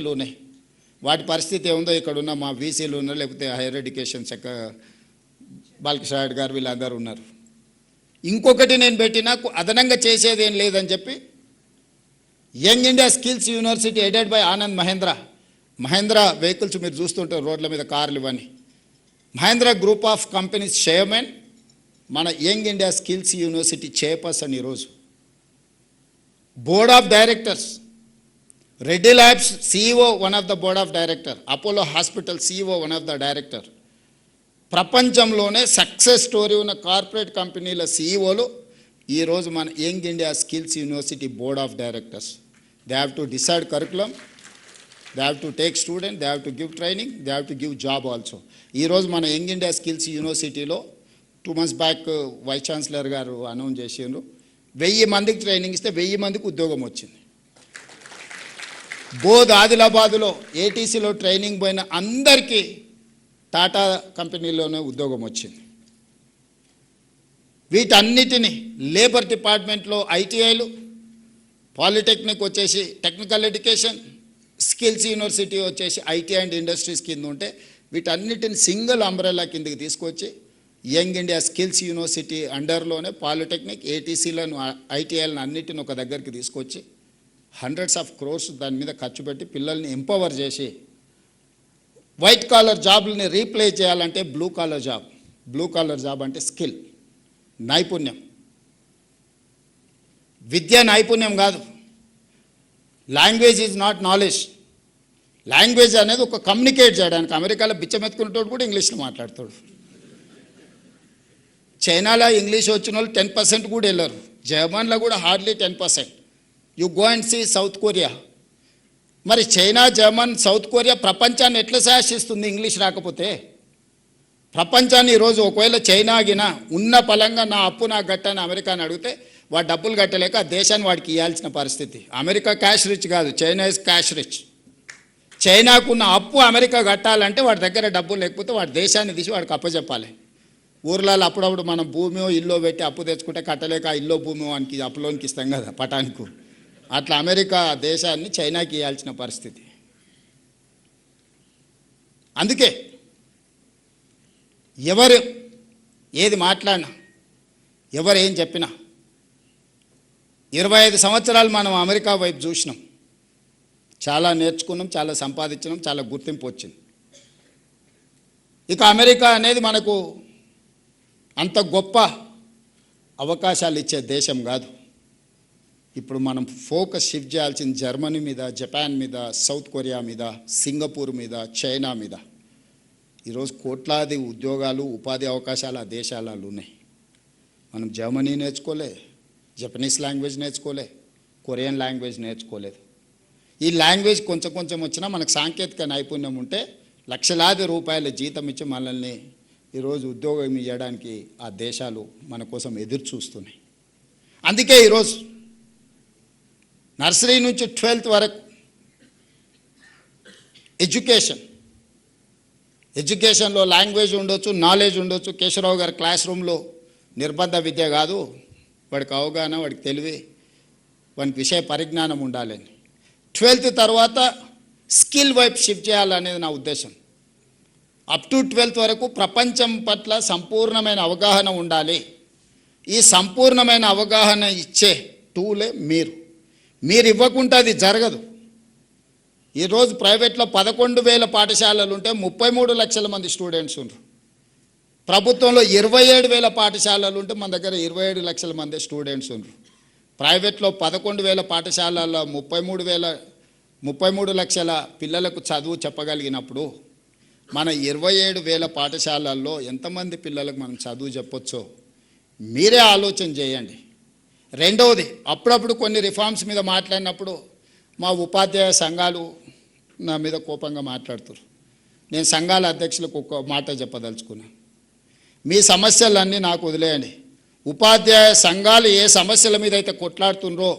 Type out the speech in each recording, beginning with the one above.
లోనే వాటి పరిస్థితి ఏముందో ఇక్కడ ఉన్న మా వీసీలు ఉన్నారు, లేకపోతే హైయర్ ఎడ్యుకేషన్ శాఖ బాలకృష్ణ గారు వీళ్ళందరూ ఉన్నారు. ఇంకొకటి నేను పెట్టినా అదనంగా చేసేది ఏం లేదని చెప్పి young India skills university aided by Anand Mahindra vehicles మీరు చూస్తుంటారు రోడ్ల మీద కార్లు ఇవన్నీ. Mahindra group of companies chairman మన young India skills university chairperson ఈరోజు. Board of directors Reddy labs CEO one of the board of director, Apollo hospital CEO one of the director. ప్రపంచంలోనే success story ఉన్న కార్పొరేట్ కంపెనీల CEOలు ఈరోజు మన young India skills university board of directors. They have to decide curriculum, they have to take student, they have to give training, they have to give job also. ఈరోజు మన young India skills యూనివర్సిటీలో 2 months back vice chancellor గారు announce చేసిండ్రు, 1000 మందికి training ఇస్తే 1000 మందికి ఉద్యోగం వచ్చింది. బోధ్ ఆదిలాబాదులో ATCలో ట్రైనింగ్ పోయిన అందరికీ టాటా కంపెనీలోనే ఉద్యోగం వచ్చింది. వీటన్నిటిని లేబర్ డిపార్ట్మెంట్లో ITIలు, పాలిటెక్నిక్ వచ్చేసి టెక్నికల్ ఎడ్యుకేషన్, స్కిల్స్ యూనివర్సిటీ వచ్చేసి IT అండ్ ఇండస్ట్రీస్ కింద ఉంటే వీటన్నిటిని సింగిల్ అంబ్రెల్లా కిందకి తీసుకొచ్చి యంగ్ ఇండియా స్కిల్స్ యూనివర్సిటీ అండర్లోనే పాలిటెక్నిక్, ATCలను, ITIలను అన్నిటిని ఒక దగ్గరికి తీసుకొచ్చి hundreds of crores దాని మీద ఖర్చు పెట్టి పిల్లల్ని ఎంపవర్ చేసి వైట్ కాలర్ జాబ్లని రీప్లేస్ చేయాలంటే బ్లూ కాలర్ జాబ్ అంటే స్కిల్, నైపుణ్యం. విద్య నైపుణ్యం కాదు. Language is not knowledge. Language అనేది ఒక కమ్యూనికేట్ చేయడానికి. అమెరికాలో బిచ్చమెత్తుకునేటోడు కూడా ఇంగ్లీష్లో మాట్లాడతాడు. చైనాలో ఇంగ్లీష్ వచ్చిన వాళ్ళు 10% కూడా వెళ్ళరు. జర్మన్లో కూడా hardly 10%. You go and see South Korea. మరి చైనా, జర్మన్, సౌత్ కొరియా ప్రపంచాన్ని ఎట్లా శాసిస్తుంది ఇంగ్లీష్ రాకపోతే? ప్రపంచాన్ని ఈరోజు ఒకవేళ చైనా గినా ఉన్న పలంగా నా అప్పు నాకు గట్టని అమెరికాని అడిగితే వాడు డబ్బులు కట్టలేక ఆ దేశాన్ని వాడికి ఇవ్వాల్సిన పరిస్థితి. అమెరికా క్యాష్ రిచ్ కాదు, చైనా ఇస్ క్యాష్ రిచ్. చైనాకున్న అప్పు అమెరికా కట్టాలంటే వాడి దగ్గర డబ్బులు లేకపోతే వాడి దేశాన్ని తీసి వాడికి అప్పచెప్పాలి. ఊర్లలో అప్పుడప్పుడు మనం భూమియో ఇల్లో పెట్టి అప్పు తెచ్చుకుంటే కట్టలేక ఇల్లో భూమి వానికి అప్పులోనికి ఇస్తాం కదా పటానికి. అట్లా అమెరికా దేశాన్ని చైనాకి ఇవ్వాల్సిన పరిస్థితి. అందుకే ఎవరు ఏది మాట్లాడినా, ఎవరు ఏం చెప్పినా 25 సంవత్సరాలు మనం అమెరికా వైపు చూసినాం, చాలా నేర్చుకున్నాం, చాలా సంపాదించినాం, చాలా గుర్తింపు వచ్చింది. ఇక అమెరికా అనేది మనకు అంత గొప్ప అవకాశాలు ఇచ్చే దేశం కాదు. ఇప్పుడు మనం ఫోకస్ షిఫ్ట్ చేయాల్సిన జర్మనీ మీద, జపాన్ మీద, సౌత్ కొరియా మీద, సింగపూర్ మీద, చైనా మీద. ఈరోజు కోట్లాది ఉద్యోగాలు, ఉపాధి అవకాశాలు ఆ దేశాలలో ఉన్నాయి. మనం జర్మనీ నేర్చుకోలే, జపనీస్ లాంగ్వేజ్ నేర్చుకోలే, కొరియన్ లాంగ్వేజ్ నేర్చుకోలేదు. ఈ లాంగ్వేజ్ కొంచెం కొంచెం వచ్చినా మనకు సాంకేతిక నైపుణ్యం ఉంటే లక్షలాది రూపాయల జీతం ఇచ్చి మనల్ని ఈరోజు ఉద్యోగం ఇవ్వడానికి ఆ దేశాలు మన కోసం ఎదురు చూస్తున్నాయి. అందుకే ఈరోజు నర్సరీ నుంచి 12th వరకు ఎడ్యుకేషన్లో లాంగ్వేజ్ ఉండొచ్చు, నాలెడ్జ్ ఉండొచ్చు. కేశవరావు గారి క్లాస్ రూమ్లో నిర్బంధ విద్య కాదు, వాడికి అవగాహన, వాడికి తెలివి, వానికి విషయ పరిజ్ఞానం ఉండాలని. 12th తర్వాత స్కిల్ వైపు షిఫ్ట్ చేయాలనేది నా ఉద్దేశం. అప్ టు 12th వరకు ప్రపంచం పట్ల సంపూర్ణమైన అవగాహన ఉండాలి. ఈ సంపూర్ణమైన అవగాహన ఇచ్చే టూలే మీరు ఇవ్వకుంటే అది జరగదు. ఈరోజు ప్రైవేట్లో 11,000 పాఠశాలలు ఉంటే 33 లక్షల మంది స్టూడెంట్స్ ఉన్నారు. ప్రభుత్వంలో 27,000 పాఠశాలలు ఉంటే మన దగ్గర 27 లక్షల మంది స్టూడెంట్స్ ఉన్నారు. ప్రైవేట్లో 11,000 పాఠశాలల్లో 33 లక్షల పిల్లలకు చదువు చెప్పగలిగినప్పుడు మన 27,000 పాఠశాలల్లో ఎంతమంది పిల్లలకు మనం చదువు చెప్పొచ్చో మీరే ఆలోచన చేయండి. రెండవది, అప్పుడప్పుడు కొన్ని రిఫార్మ్స్ మీద మాట్లాడినప్పుడు మా ఉపాధ్యాయ సంఘాలు నా మీద కోపంగా మాట్లాడుతారు. నేను సంఘాల అధ్యక్షులకు ఒక మాట చెప్పదలుచుకున్నాను. మీ సమస్యలన్నీ నాకు వదిలేయండి. ఉపాధ్యాయ సంఘాలు ఏ సమస్యల మీద అయితే కొట్లాడుతుండ్రో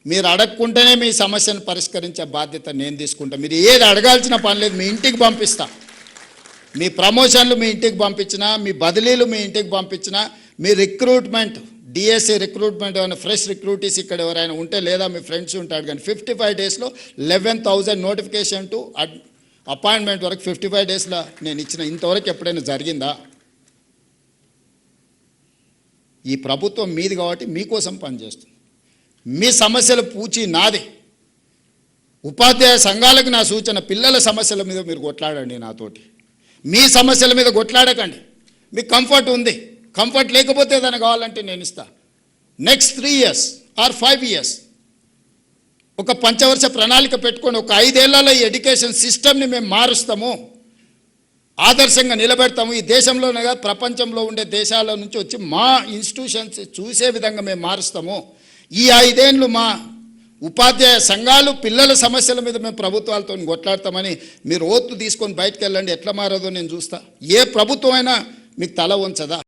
మీరు అడగకుంటేనే మీ సమస్యను పరిష్కరించే బాధ్యత నేను తీసుకుంటాను. మీరు ఏది అడగాల్సిన పని లేదు, మీ ఇంటికి పంపిస్తా. మీ ప్రమోషన్లు మీ ఇంటికి పంపించినా, మీ బదిలీలు మీ ఇంటికి పంపించినా, మీ రిక్రూట్మెంట్ డిఎస్సి రిక్రూట్మెంట్ ఏమైనా ఫ్రెష్ రిక్రూటీస్ ఇక్కడ ఎవరైనా ఉంటే లేదా మీ ఫ్రెండ్స్ ఉంటాడు కానీ 55 డేస్లో 11,000 నోటిఫికేషన్ టు అపాయింట్మెంట్ వరకు 55 డేస్లో నేను ఇచ్చిన. ఇంతవరకు ఎప్పుడైనా జరిగిందా? ఈ ప్రభుత్వం మీది కాబట్టి మీకోసం పనిచేస్తుంది. మీ సమస్యలు పూచి నాది. ఉపాధ్యాయ సంఘాలకు నా సూచన, పిల్లల సమస్యల మీద మీరు కొట్లాడండి నాతోటి. మీ సమస్యల మీద కొట్లాడకండి. మీకు కంఫర్ట్ ఉంది, కంఫర్ట్ లేకపోతే ఏదైనా కావాలంటే నేను ఇస్తా. నెక్స్ట్ 3 years ఆర్ 5 years ఒక పంచవర్ష ప్రణాళిక పెట్టుకొని ఒక 5 ఏళ్లలో ఈ ఎడ్యుకేషన్ సిస్టమ్ని మేము మారుస్తాము, ఆదర్శంగా నిలబెడతాము. ఈ దేశంలోనే కాదు ప్రపంచంలో ఉండే దేశాల నుంచి వచ్చి మా ఇన్స్టిట్యూషన్స్ చూసే విధంగా మేము మారుస్తాము. ఈ 5 ఏళ్ళు మా ఉపాధ్యాయ సంఘాలు పిల్లల సమస్యల మీద మేము ప్రభుత్వాలతో కొట్లాడతామని మీరు ఓత్తు తీసుకొని బయటకు వెళ్ళండి. ఎట్లా మారదో నేను చూస్తా. ఏ ప్రభుత్వం అయినా మీకు తల వంచదా?